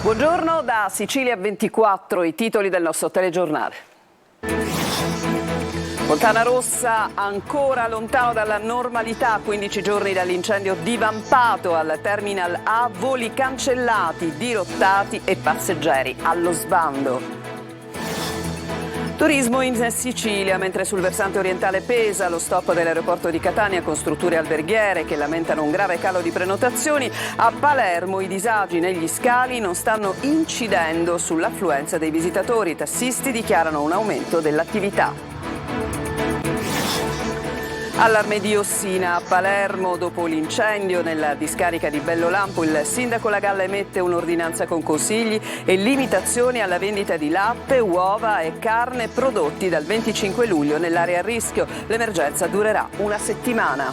Buongiorno da Sicilia 24, i titoli del nostro telegiornale. Fontanarossa ancora lontano dalla normalità, 15 giorni dall'incendio divampato al Terminal A, voli cancellati, dirottati e passeggeri allo sbando. Turismo in Sicilia, mentre sul versante orientale pesa lo stop dell'aeroporto di Catania con strutture alberghiere che lamentano un grave calo di prenotazioni, a Palermo i disagi negli scali non stanno incidendo sull'affluenza dei visitatori. I tassisti dichiarano un aumento dell'attività. Allarme di Ossina a Palermo dopo l'incendio nella discarica di Bellolampo. Il sindaco La Galla emette un'ordinanza con consigli e limitazioni alla vendita di latte, uova e carne prodotti dal 25 luglio nell'area a rischio. L'emergenza durerà una settimana.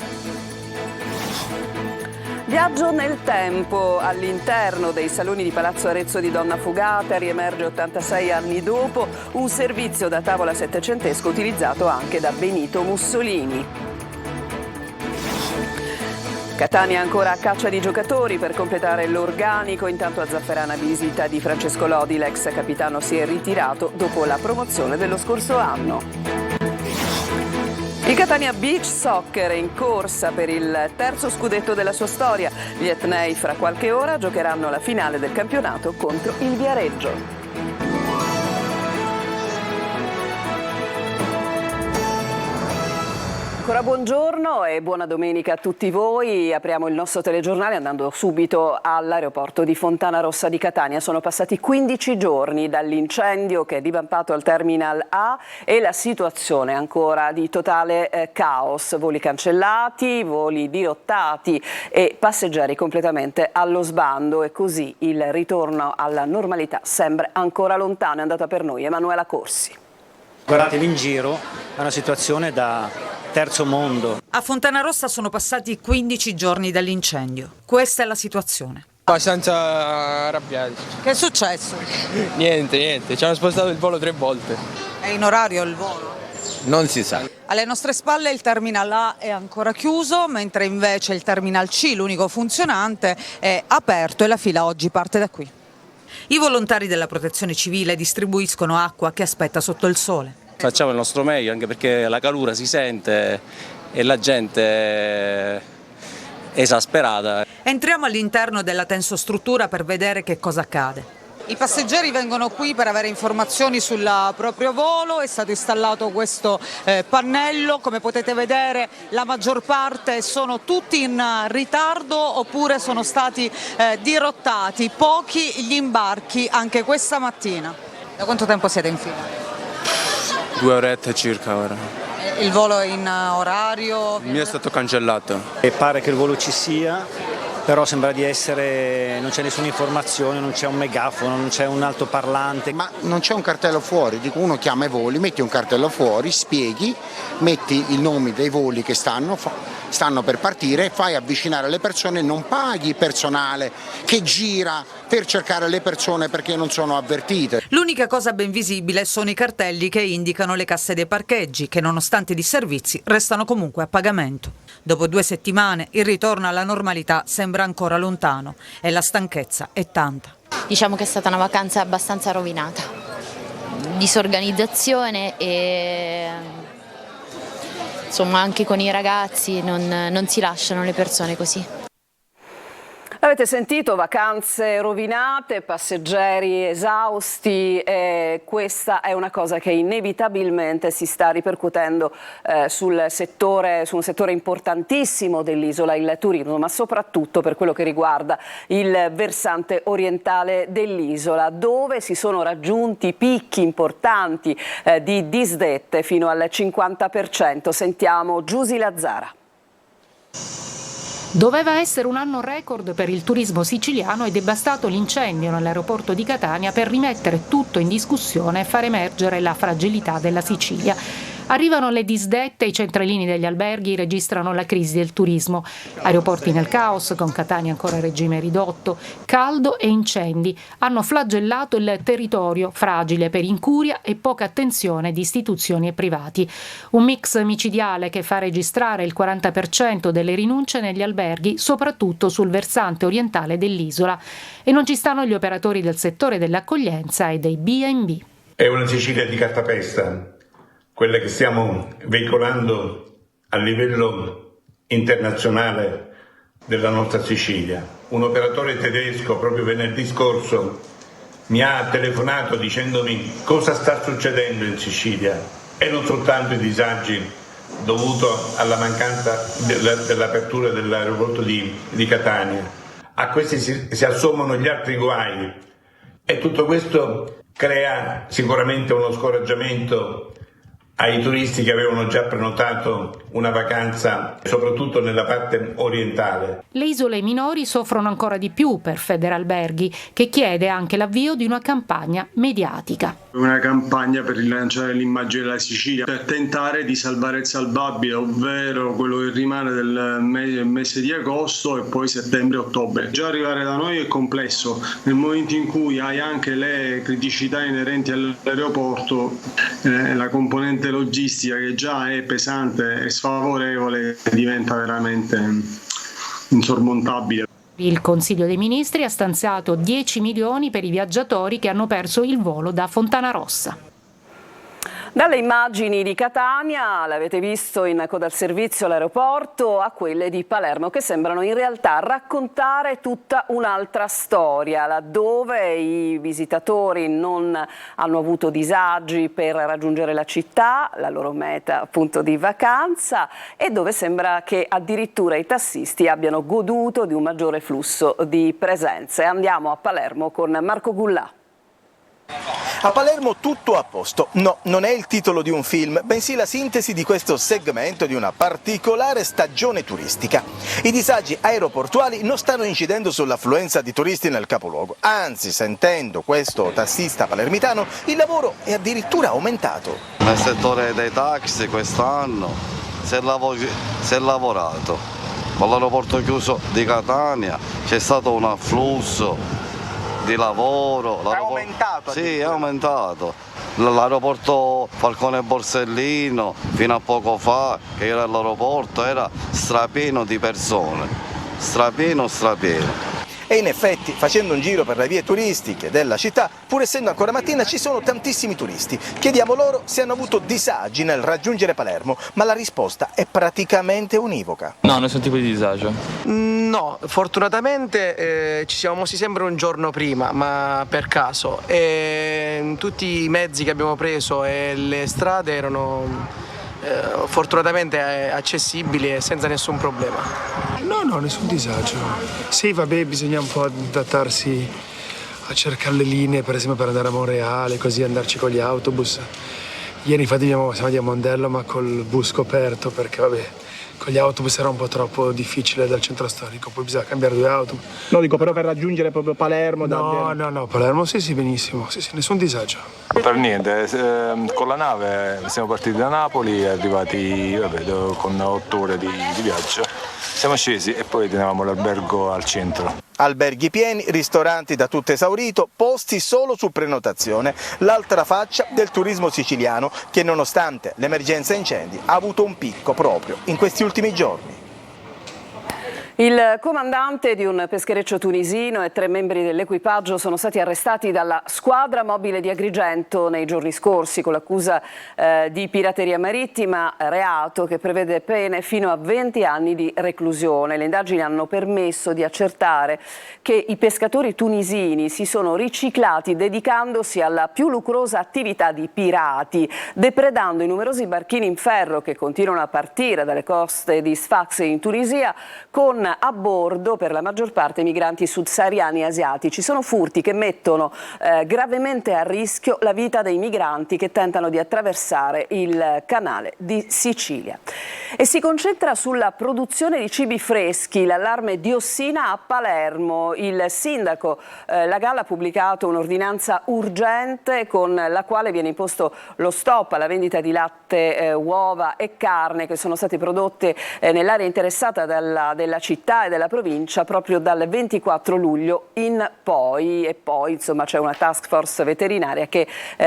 Viaggio nel tempo. All'interno dei saloni di Palazzo Arezzo di Donna Fugata riemerge 86 anni dopo un servizio da tavola settecentesco utilizzato anche da Benito Mussolini. Catania ancora a caccia di giocatori per completare l'organico, intanto a Zafferana visita di Francesco Lodi, l'ex capitano si è ritirato dopo la promozione dello scorso anno. Il Catania Beach Soccer è in corsa per il terzo scudetto della sua storia. Gli etnei fra qualche ora giocheranno la finale del campionato contro il Viareggio. Ancora buongiorno e buona domenica a tutti voi. Apriamo il nostro telegiornale andando subito all'aeroporto di Fontanarossa di Catania. Sono passati 15 giorni dall'incendio che è divampato al Terminal A e la situazione ancora di totale caos. Voli cancellati, voli dirottati e passeggeri completamente allo sbando, e così il ritorno alla normalità sembra ancora lontano. È andata per noi Emanuela Corsi. Guardatevi in giro, è una situazione da terzo mondo. A Fontanarossa sono passati 15 giorni dall'incendio. Questa è la situazione. Abbastanza arrabbiati. Che è successo? Niente, ci hanno spostato il volo 3 volte. È in orario il volo? Non si sa. Alle nostre spalle il Terminal A è ancora chiuso, mentre invece il Terminal C, l'unico funzionante, è aperto e la fila oggi parte da qui. I volontari della Protezione Civile distribuiscono acqua che aspetta sotto il sole. Facciamo il nostro meglio, anche perché la calura si sente e la gente è esasperata. Entriamo all'interno della tensostruttura per vedere che cosa accade. I passeggeri vengono qui per avere informazioni sul proprio volo. È stato installato questo pannello. Come potete vedere, la maggior parte sono tutti in ritardo oppure sono stati dirottati. Pochi gli imbarchi anche questa mattina. Da quanto tempo siete in fila? 2 orette circa ora. Il volo è in orario? Il mio è stato cancellato. E pare che il volo ci sia, però sembra di essere, non c'è nessuna informazione, non c'è un megafono, non c'è un altoparlante. Ma non c'è un cartello fuori, dico, uno chiama i voli, metti un cartello fuori, spieghi, metti i nomi dei voli che stanno per partire, fai avvicinare le persone, non paghi personale che gira per cercare le persone perché non sono avvertite. L'unica cosa ben visibile sono i cartelli che indicano le casse dei parcheggi, che nonostante i disservizi restano comunque a pagamento. Dopo 2 settimane il ritorno alla normalità sembra ancora lontano e la stanchezza è tanta. Diciamo che è stata una vacanza abbastanza rovinata, disorganizzazione e insomma anche con i ragazzi non si lasciano le persone così. Avete sentito, vacanze rovinate, passeggeri esausti, questa è una cosa che inevitabilmente si sta ripercuotendo su un settore importantissimo dell'isola, il turismo, ma soprattutto per quello che riguarda il versante orientale dell'isola, dove si sono raggiunti picchi importanti di disdette fino al 50%. Sentiamo Giusy Lazzara. Doveva essere un anno record per il turismo siciliano ed è bastato l'incendio nell'aeroporto di Catania per rimettere tutto in discussione e far emergere la fragilità della Sicilia. Arrivano le disdette, i centralini degli alberghi registrano la crisi del turismo. Aeroporti nel caos, con Catania ancora a regime ridotto, caldo e incendi hanno flagellato il territorio, fragile per incuria e poca attenzione di istituzioni e privati. Un mix micidiale che fa registrare il 40% delle rinunce negli alberghi, soprattutto sul versante orientale dell'isola. E non ci stanno gli operatori del settore dell'accoglienza e dei B&B. È una Sicilia di cartapesta, quella che stiamo veicolando a livello internazionale della nostra Sicilia. Un operatore tedesco proprio venerdì scorso mi ha telefonato dicendomi cosa sta succedendo in Sicilia e non soltanto i disagi dovuti alla mancanza dell'apertura dell'aeroporto di Catania. A questi si assommano gli altri guai e tutto questo crea sicuramente uno scoraggiamento ai turisti che avevano già prenotato una vacanza, soprattutto nella parte orientale. Le isole minori soffrono ancora di più per Federalberghi, che chiede anche l'avvio di una campagna mediatica. Una campagna per rilanciare l'immagine della Sicilia, per tentare di salvare il salvabile, ovvero quello che rimane del mese di agosto e poi settembre-ottobre. Già arrivare da noi è complesso, nel momento in cui hai anche le criticità inerenti all'aeroporto, la componente logistica che già è pesante e sfavorevole diventa veramente insormontabile. Il Consiglio dei Ministri ha stanziato 10 milioni per i viaggiatori che hanno perso il volo da Fontanarossa. Dalle immagini di Catania, l'avete visto in coda al servizio all'aeroporto, a quelle di Palermo, che sembrano in realtà raccontare tutta un'altra storia, laddove i visitatori non hanno avuto disagi per raggiungere la città, la loro meta appunto di vacanza, e dove sembra che addirittura i tassisti abbiano goduto di un maggiore flusso di presenze. Andiamo a Palermo con Marco Gullà. A Palermo tutto a posto. No, non è il titolo di un film, bensì la sintesi di questo segmento di una particolare stagione turistica. I disagi aeroportuali non stanno incidendo sull'affluenza di turisti nel capoluogo, anzi, sentendo questo tassista palermitano, il lavoro è addirittura aumentato. Nel settore dei taxi quest'anno si è lavorato. Con l'aeroporto chiuso di Catania c'è stato un afflusso di lavoro. È aumentato? Sì, è aumentato. L'aeroporto Falcone Borsellino fino a poco fa, che era all'aeroporto, era strapieno di persone, strapieno. E in effetti, facendo un giro per le vie turistiche della città, pur essendo ancora mattina, ci sono tantissimi turisti. Chiediamo loro se hanno avuto disagi nel raggiungere Palermo, ma la risposta è praticamente univoca. No, nessun tipo di disagio. No, fortunatamente ci siamo mossi sempre un giorno prima, ma per caso. E tutti i mezzi che abbiamo preso e le strade erano fortunatamente accessibili e senza nessun problema. No, nessun disagio. Sì, vabbè, bisogna un po' adattarsi a cercare le linee, per esempio per andare a Monreale, così andarci con gli autobus. Ieri infatti siamo andati a Mondello ma col bus coperto perché vabbè, con gli autobus era un po' troppo difficile dal centro storico, poi bisogna cambiare 2 autobus. No, dico però per raggiungere proprio Palermo. No, Palermo sì, benissimo, sì, nessun disagio. Per niente, con la nave siamo partiti da Napoli, arrivati con 8 ore di viaggio, siamo scesi e poi tenevamo l'albergo al centro. Alberghi pieni, ristoranti da tutto esaurito, posti solo su prenotazione, l'altra faccia del turismo siciliano che nonostante l'emergenza incendi ha avuto un picco proprio in questi ultimi giorni. Il comandante di un peschereccio tunisino e 3 membri dell'equipaggio sono stati arrestati dalla squadra mobile di Agrigento nei giorni scorsi con l'accusa di pirateria marittima, reato che prevede pene fino a 20 anni di reclusione. Le indagini hanno permesso di accertare che i pescatori tunisini si sono riciclati dedicandosi alla più lucrosa attività di pirati, depredando i numerosi barchini in ferro che continuano a partire dalle coste di Sfax in Tunisia con con a bordo per la maggior parte migranti subsahariani e asiatici. Sono furti che mettono gravemente a rischio la vita dei migranti che tentano di attraversare il canale di Sicilia. E si concentra sulla produzione di cibi freschi, l'allarme diossina a Palermo. Il sindaco La Galla ha pubblicato un'ordinanza urgente con la quale viene imposto lo stop alla vendita di latte, uova e carne che sono state prodotte nell'area interessata della città e della provincia proprio dal 24 luglio in poi. E poi insomma c'è una task force veterinaria che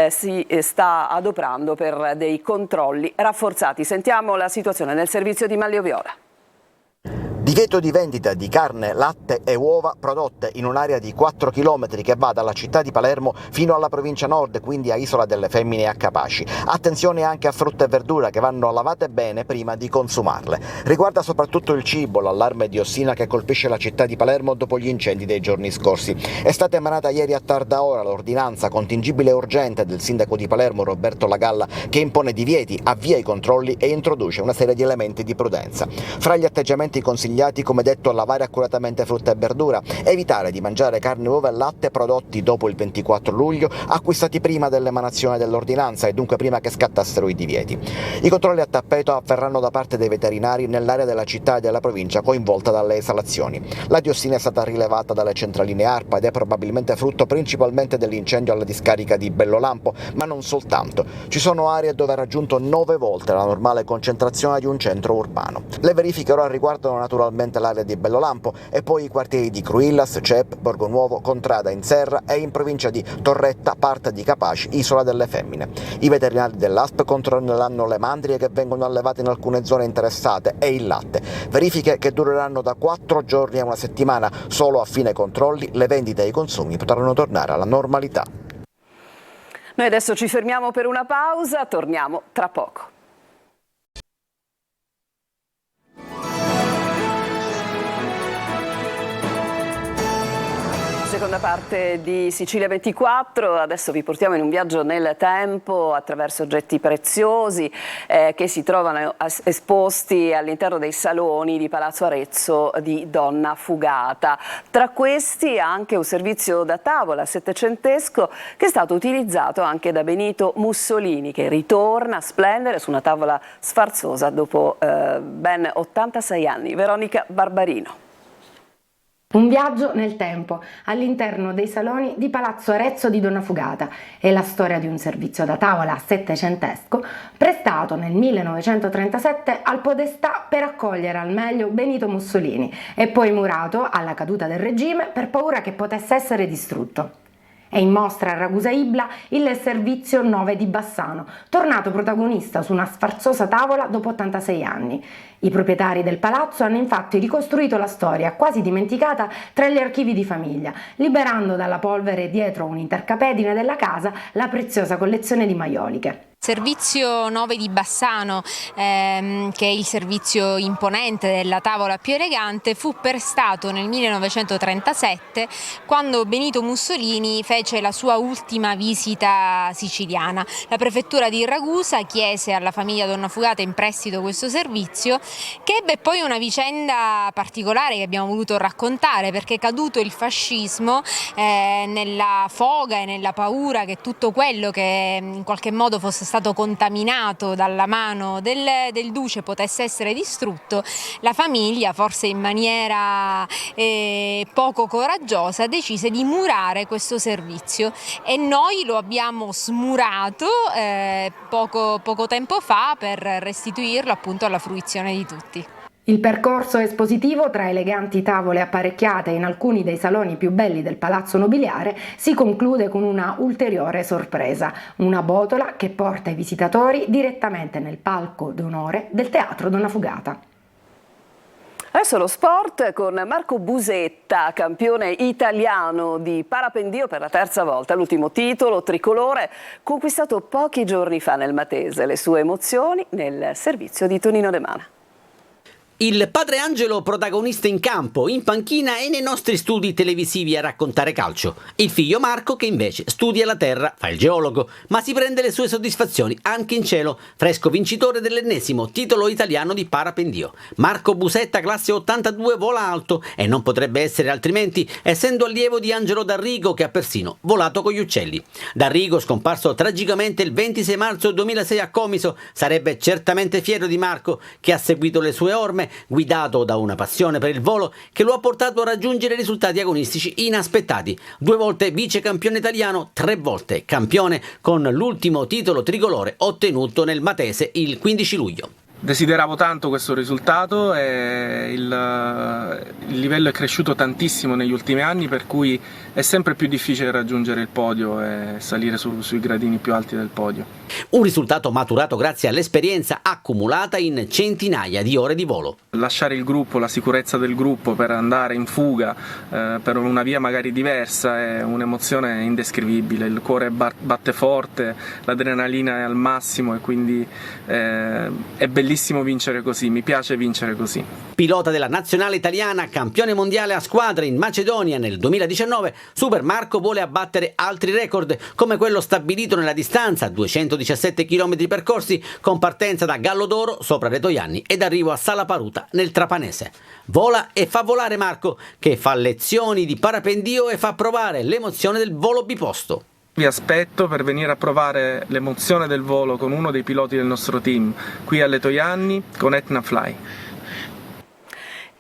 si sta adoperando per dei controlli rafforzati. Sentiamo la situazione nel servizio di Manlio Viola. Divieto di vendita di carne, latte e uova prodotte in un'area di 4 km che va dalla città di Palermo fino alla provincia nord, quindi a Isola delle Femmine e a Capaci. Attenzione anche a frutta e verdura che vanno lavate bene prima di consumarle. Riguarda soprattutto il cibo, l'allarme diossina che colpisce la città di Palermo dopo gli incendi dei giorni scorsi. È stata emanata ieri a tarda ora l'ordinanza contingibile urgente del sindaco di Palermo Roberto La Galla che impone divieti, avvia i controlli e introduce una serie di elementi di prudenza. Fra gli atteggiamenti consigliati, come detto, lavare accuratamente frutta e verdura, evitare di mangiare carne, uova e latte prodotti dopo il 24 luglio, acquistati prima dell'emanazione dell'ordinanza e dunque prima che scattassero i divieti. I controlli a tappeto avverranno da parte dei veterinari nell'area della città e della provincia coinvolta dalle esalazioni. La diossina è stata rilevata dalle centraline ARPA ed è probabilmente frutto principalmente dell'incendio alla discarica di Bellolampo, ma non soltanto. Ci sono aree dove ha raggiunto 9 volte la normale concentrazione di un centro urbano. Le verifiche ora riguardano naturalmente l'area di Bellolampo e poi i quartieri di Cruillas, Cep, Borgonuovo, Contrada in Serra e in provincia di Torretta, parte di Capaci, Isola delle Femmine. I veterinari dell'ASP controlleranno le mandrie che vengono allevate in alcune zone interessate e il latte. Verifiche che dureranno da 4 giorni a una settimana. Solo a fine controlli le vendite e i consumi potranno tornare alla normalità. Noi adesso ci fermiamo per una pausa, torniamo tra poco. Seconda parte di Sicilia 24, adesso vi portiamo in un viaggio nel tempo attraverso oggetti preziosi che si trovano esposti all'interno dei saloni di Palazzo Arezzo di Donna Fugata. Tra questi anche un servizio da tavola settecentesco che è stato utilizzato anche da Benito Mussolini, che ritorna a splendere su una tavola sfarzosa dopo ben 86 anni. Veronica Barbarino. Un viaggio nel tempo all'interno dei saloni di Palazzo Arezzo di Donna Fugata è la storia di un servizio da tavola settecentesco prestato nel 1937 al Podestà per accogliere al meglio Benito Mussolini e poi murato alla caduta del regime per paura che potesse essere distrutto. È in mostra a Ragusa Ibla il servizio 9 di Bassano, tornato protagonista su una sfarzosa tavola dopo 86 anni. I proprietari del palazzo hanno infatti ricostruito la storia, quasi dimenticata, tra gli archivi di famiglia, liberando dalla polvere dietro un'intercapedine della casa la preziosa collezione di maioliche. Servizio 9 di Bassano, che è il servizio imponente della tavola più elegante, fu prestato nel 1937 quando Benito Mussolini fece la sua ultima visita siciliana. La prefettura di Ragusa chiese alla famiglia Donna Fugata in prestito questo servizio, che ebbe poi una vicenda particolare che abbiamo voluto raccontare, perché caduto il fascismo, nella foga e nella paura che tutto quello che in qualche modo fosse stato contaminato dalla mano del duce potesse essere distrutto, la famiglia, forse in maniera poco coraggiosa, decise di murare questo servizio e noi lo abbiamo smurato poco tempo fa per restituirlo appunto alla fruizione di tutti. Il percorso espositivo tra eleganti tavole apparecchiate in alcuni dei saloni più belli del Palazzo Nobiliare si conclude con una ulteriore sorpresa, una botola che porta i visitatori direttamente nel palco d'onore del Teatro Donna Fugata. Adesso lo sport con Marco Busetta, campione italiano di parapendio per la terza volta, l'ultimo titolo tricolore conquistato pochi giorni fa nel Matese. Le sue emozioni nel servizio di Tonino De Mana. Il padre Angelo protagonista in campo, in panchina e nei nostri studi televisivi a raccontare calcio. Il figlio Marco che invece studia la terra, fa il geologo, ma si prende le sue soddisfazioni anche in cielo, fresco vincitore dell'ennesimo titolo italiano di parapendio. Marco Busetta, classe 82, vola alto e non potrebbe essere altrimenti, essendo allievo di Angelo D'Arrigo che ha persino volato con gli uccelli. D'Arrigo, scomparso tragicamente il 26 marzo 2006 a Comiso, sarebbe certamente fiero di Marco che ha seguito le sue orme, guidato da una passione per il volo che lo ha portato a raggiungere risultati agonistici inaspettati. 2 volte vice campione italiano, 3 volte campione con l'ultimo titolo tricolore ottenuto nel Matese il 15 luglio. Desideravo tanto questo risultato e il livello è cresciuto tantissimo negli ultimi anni, per cui è sempre più difficile raggiungere il podio e salire sui gradini più alti del podio. Un risultato maturato grazie all'esperienza accumulata in centinaia di ore di volo. Lasciare il gruppo, la sicurezza del gruppo per andare in fuga per una via magari diversa è un'emozione indescrivibile. Il cuore batte forte, l'adrenalina è al massimo e quindi è bellissimo vincere così, mi piace vincere così. Pilota della nazionale italiana, campione mondiale a squadre in Macedonia nel 2019, Super Marco vuole abbattere altri record come quello stabilito nella distanza, 217 km percorsi, con partenza da Gallodoro sopra Retoianni ed arrivo a Sala Paruta nel Trapanese. Vola e fa volare Marco, che fa lezioni di parapendio e fa provare l'emozione del volo biposto. Vi aspetto per venire a provare l'emozione del volo con uno dei piloti del nostro team, qui a Letoianni con Etna Fly.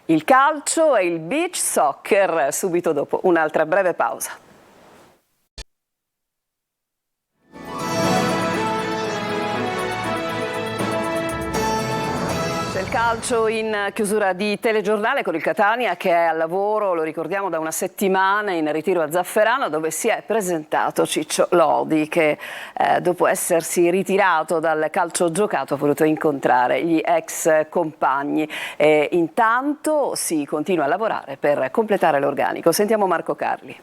Il calcio e il beach soccer subito dopo un'altra breve pausa. Il calcio in chiusura di telegiornale con il Catania che è al lavoro, lo ricordiamo, da una settimana in ritiro a Zafferano, dove si è presentato Ciccio Lodi che dopo essersi ritirato dal calcio giocato ha voluto incontrare gli ex compagni e intanto si continua a lavorare per completare l'organico. Sentiamo Marco Carli.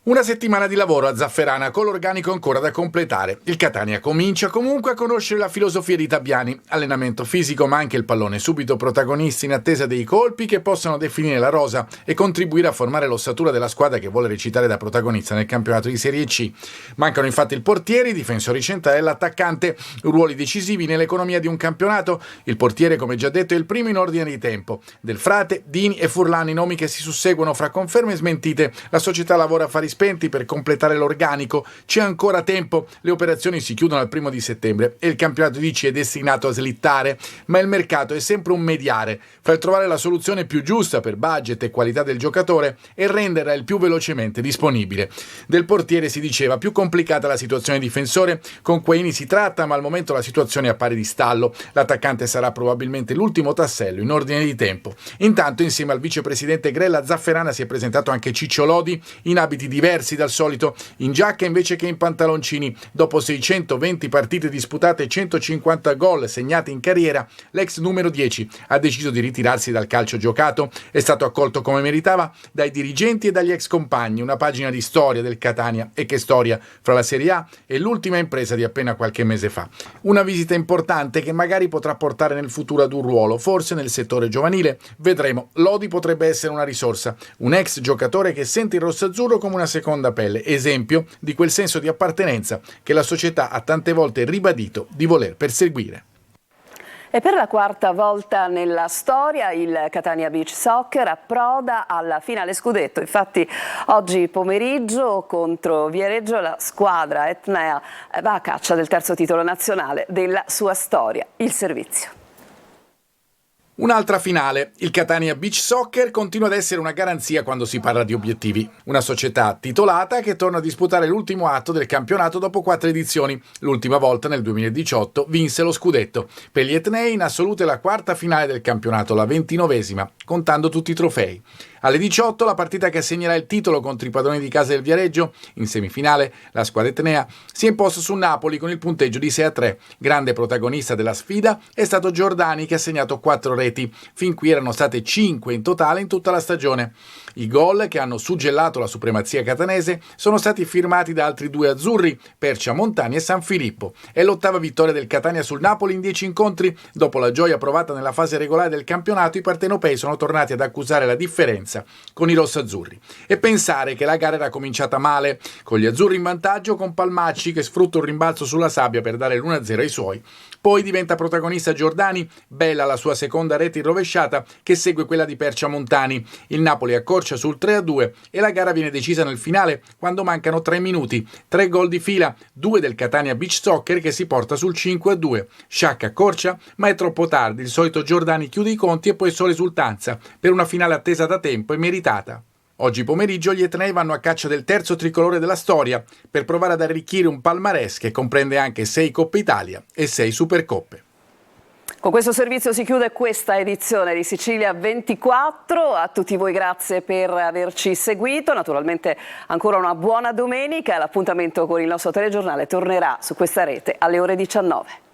Una settimana di lavoro a Zafferana con l'organico ancora da completare. Il Catania comincia comunque a conoscere la filosofia di Tabiani. Allenamento fisico ma anche il pallone subito protagonisti in attesa dei colpi che possano definire la rosa e contribuire a formare l'ossatura della squadra che vuole recitare da protagonista nel campionato di Serie C. Mancano infatti il portiere, i difensori centrali e l'attaccante, ruoli decisivi nell'economia di un campionato. Il portiere, come già detto, è il primo in ordine di tempo. Del Frate, Dini e Furlani, nomi che si susseguono fra conferme e smentite. La società lavora a fari spenti per completare l'organico, c'è ancora tempo, le operazioni si chiudono al 1 settembre e il campionato di C è destinato a slittare, ma il mercato è sempre un mediare fra il trovare la soluzione più giusta per budget e qualità del giocatore e renderla il più velocemente disponibile. Del portiere si diceva più complicata la situazione difensore, con Quaini si tratta ma al momento la situazione appare di stallo, l'attaccante sarà probabilmente l'ultimo tassello in ordine di tempo. Intanto insieme al vicepresidente Grella Zafferana si è presentato anche Ciccio Lodi in abiti diversi dal solito, in giacca invece che in pantaloncini. Dopo 620 partite disputate e 150 gol segnati in carriera, l'ex numero 10 ha deciso di ritirarsi dal calcio giocato. È stato accolto come meritava dai dirigenti e dagli ex compagni. Una pagina di storia del Catania, e che storia, fra la Serie A e l'ultima impresa di appena qualche mese fa. Una visita importante che magari potrà portare nel futuro ad un ruolo, forse nel settore giovanile. Vedremo. Lodi potrebbe essere una risorsa, un ex giocatore che sente il rossazzurro come una seconda pelle, esempio di quel senso di appartenenza che la società ha tante volte ribadito di voler perseguire. E per la quarta volta nella storia il Catania Beach Soccer approda alla finale scudetto. Infatti oggi pomeriggio contro Viareggio la squadra etnea va a caccia del terzo titolo nazionale della sua storia, il servizio. Un'altra finale. Il Catania Beach Soccer continua ad essere una garanzia quando si parla di obiettivi. Una società titolata che torna a disputare l'ultimo atto del campionato dopo 4 edizioni. L'ultima volta, nel 2018, vinse lo scudetto. Per gli etnei in assoluto è la quarta finale del campionato, la 29esima, contando tutti i trofei. Alle 18 la partita che assegnerà il titolo contro i padroni di casa del Viareggio. In semifinale la squadra etnea si è imposta su Napoli con il punteggio di 6-3. Grande protagonista della sfida è stato Giordani che ha segnato 4 reti. Fin qui erano state 5 in totale in tutta la stagione. I gol che hanno suggellato la supremazia catanese sono stati firmati da altri due azzurri, Percia Montani e San Filippo. È l'8ª vittoria del Catania sul Napoli in 10 incontri. Dopo la gioia provata nella fase regolare del campionato, i partenopei sono tornati ad accusare la differenza con i rossazzurri. E pensare che la gara era cominciata male, con gli azzurri in vantaggio, con Palmacci che sfrutta un rimbalzo sulla sabbia per dare l'1-0 ai suoi. Poi diventa protagonista Giordani, bella la sua seconda rete in rovesciata che segue quella di Percia Montani. Il Napoli accorcia sul 3-2 e la gara viene decisa nel finale quando mancano 3 minuti. 3 gol di fila, 2 del Catania Beach Soccer che si porta sul 5-2. Sciacca accorcia, ma è troppo tardi. Il solito Giordani chiude i conti e poi solo esultanza per una finale attesa da tempo e meritata. Oggi pomeriggio gli etnei vanno a caccia del terzo tricolore della storia per provare ad arricchire un palmarès che comprende anche 6 Coppe Italia e 6 Supercoppe. Con questo servizio si chiude questa edizione di Sicilia 24. A tutti voi grazie per averci seguito. Naturalmente ancora una buona domenica. L'appuntamento con il nostro telegiornale tornerà su questa rete alle ore 19.